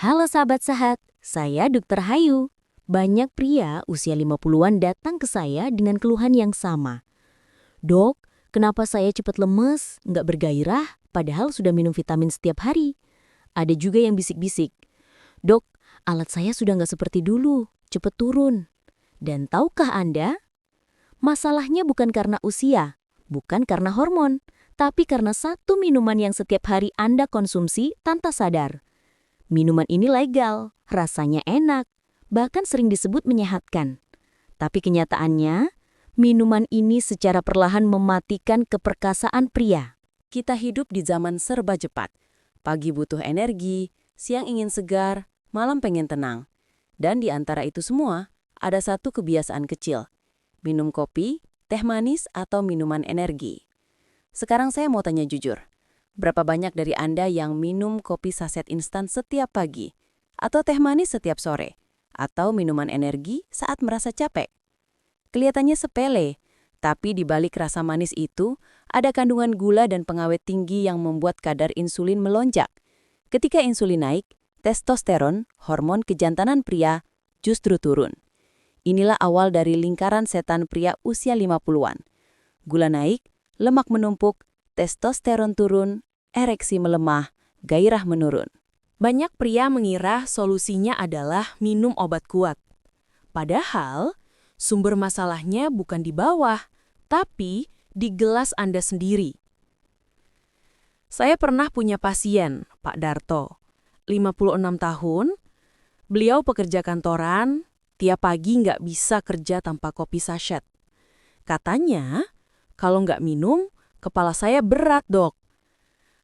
Halo sahabat sehat, saya Dr. Hayu. Banyak pria usia 50-an datang ke saya dengan keluhan yang sama. Dok, kenapa saya cepat lemes, nggak bergairah, padahal sudah minum vitamin setiap hari? Ada juga yang bisik-bisik. Dok, alat saya sudah nggak seperti dulu, cepat turun. Dan tahukah Anda? Masalahnya bukan karena usia, bukan karena hormon, tapi karena satu minuman yang setiap hari Anda konsumsi tanpa sadar. Minuman ini legal, rasanya enak, bahkan sering disebut menyehatkan. Tapi kenyataannya, minuman ini secara perlahan mematikan keperkasaan pria. Kita hidup di zaman serba cepat. Pagi butuh energi, siang ingin segar, malam pengen tenang. Dan di antara itu semua, ada satu kebiasaan kecil. Minum kopi, teh manis, atau minuman energi. Sekarang saya mau tanya jujur. Berapa banyak dari Anda yang minum kopi saset instan setiap pagi? Atau teh manis setiap sore? Atau minuman energi saat merasa capek? Kelihatannya sepele, tapi di balik rasa manis itu, ada kandungan gula dan pengawet tinggi yang membuat kadar insulin melonjak. Ketika insulin naik, testosteron, hormon kejantanan pria, justru turun. Inilah awal dari lingkaran setan pria usia 50-an. Gula naik, lemak menumpuk, testosteron turun, ereksi melemah, gairah menurun. Banyak pria mengira solusinya adalah minum obat kuat. Padahal, sumber masalahnya bukan di bawah, tapi di gelas Anda sendiri. Saya pernah punya pasien, Pak Darto, 56 tahun. Beliau pekerja kantoran, tiap pagi nggak bisa kerja tanpa kopi sachet. Katanya, kalau nggak minum, kepala saya berat, dok.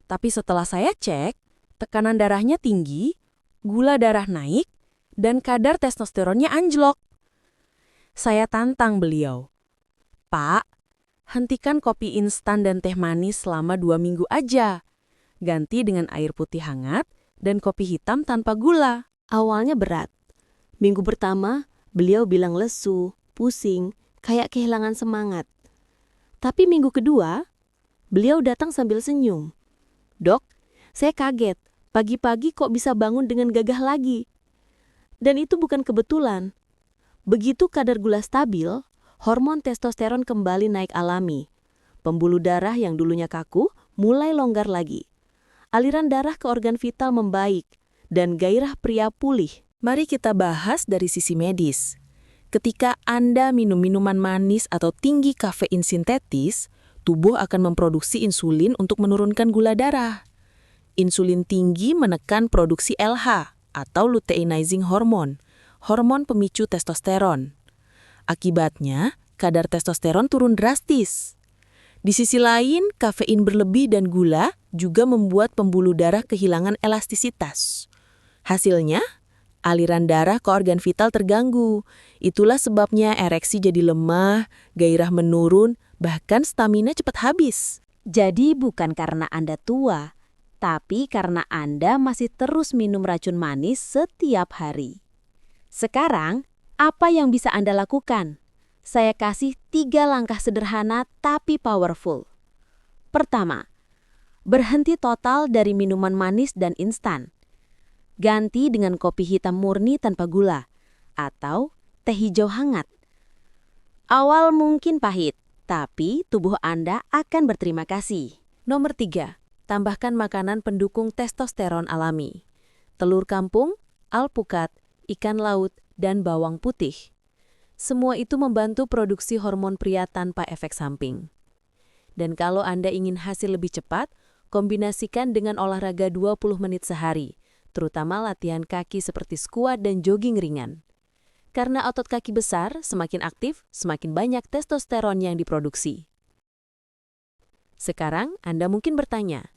Tapi setelah saya cek, tekanan darahnya tinggi, gula darah naik, dan kadar testosteronnya anjlok. Saya tantang beliau. Pak, hentikan kopi instan dan teh manis selama 2 minggu aja. Ganti dengan air putih hangat dan kopi hitam tanpa gula. Awalnya berat. Minggu pertama, beliau bilang lesu, pusing, kayak kehilangan semangat. Tapi minggu kedua, beliau datang sambil senyum. Dok, saya kaget. Pagi-pagi kok bisa bangun dengan gagah lagi. Dan itu bukan kebetulan. Begitu kadar gula stabil, hormon testosteron kembali naik alami. Pembuluh darah yang dulunya kaku mulai longgar lagi. Aliran darah ke organ vital membaik dan gairah pria pulih. Mari kita bahas dari sisi medis. Ketika Anda minum minuman manis atau tinggi kafein sintetis, tubuh akan memproduksi insulin untuk menurunkan gula darah. Insulin tinggi menekan produksi LH atau luteinizing hormone, hormon pemicu testosteron. Akibatnya, kadar testosteron turun drastis. Di sisi lain, kafein berlebih dan gula juga membuat pembuluh darah kehilangan elastisitas. Hasilnya, aliran darah ke organ vital terganggu. Itulah sebabnya ereksi jadi lemah, gairah menurun, bahkan stamina cepat habis. Jadi bukan karena Anda tua, tapi karena Anda masih terus minum racun manis setiap hari. Sekarang, apa yang bisa Anda lakukan? Saya kasih 3 langkah sederhana tapi powerful. Pertama, berhenti total dari minuman manis dan instan. Ganti dengan kopi hitam murni tanpa gula, atau teh hijau hangat. Awal mungkin pahit, tapi tubuh Anda akan berterima kasih. Nomor 3, tambahkan makanan pendukung testosteron alami. Telur kampung, alpukat, ikan laut, dan bawang putih. Semua itu membantu produksi hormon pria tanpa efek samping. Dan kalau Anda ingin hasil lebih cepat, kombinasikan dengan olahraga 20 menit sehari, terutama latihan kaki seperti squat dan jogging ringan. Karena otot kaki besar, semakin aktif, semakin banyak testosteron yang diproduksi. Sekarang, Anda mungkin bertanya,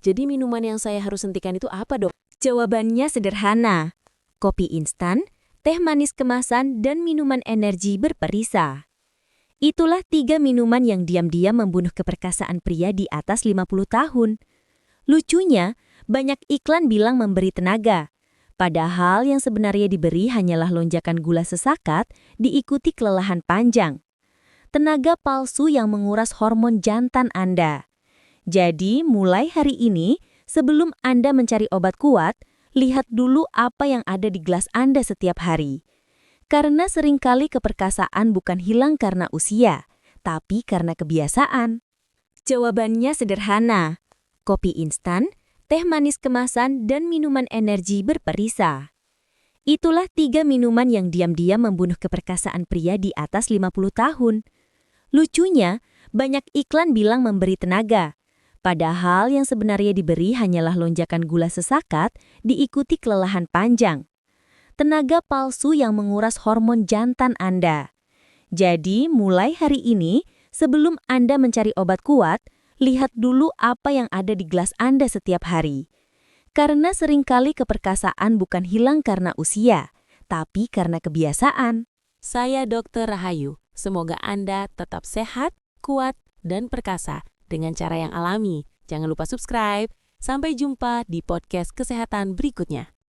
jadi minuman yang saya harus hentikan itu apa, dok? Jawabannya sederhana. Kopi instan, teh manis kemasan, dan minuman energi berperisa. Itulah 3 minuman yang diam-diam membunuh keperkasaan pria di atas 50 tahun. Lucunya, banyak iklan bilang memberi tenaga. Padahal yang sebenarnya diberi hanyalah lonjakan gula sesakat diikuti kelelahan panjang. Tenaga palsu yang menguras hormon jantan Anda. Jadi, mulai hari ini, sebelum Anda mencari obat kuat, lihat dulu apa yang ada di gelas Anda setiap hari. Karena seringkali keperkasaan bukan hilang karena usia, tapi karena kebiasaan. Jawabannya sederhana. Kopi instan, teh manis kemasan, dan minuman energi berperisa. Itulah 3 minuman yang diam-diam membunuh keperkasaan pria di atas 50 tahun. Lucunya, banyak iklan bilang memberi tenaga. Padahal yang sebenarnya diberi hanyalah lonjakan gula sesakat diikuti kelelahan panjang. Tenaga palsu yang menguras hormon jantan Anda. Jadi, mulai hari ini, sebelum Anda mencari obat kuat, lihat dulu apa yang ada di gelas Anda setiap hari. Karena seringkali keperkasaan bukan hilang karena usia, tapi karena kebiasaan. Saya Dr. Rahayu. Semoga Anda tetap sehat, kuat, dan perkasa dengan cara yang alami. Jangan lupa subscribe. Sampai jumpa di podcast kesehatan berikutnya.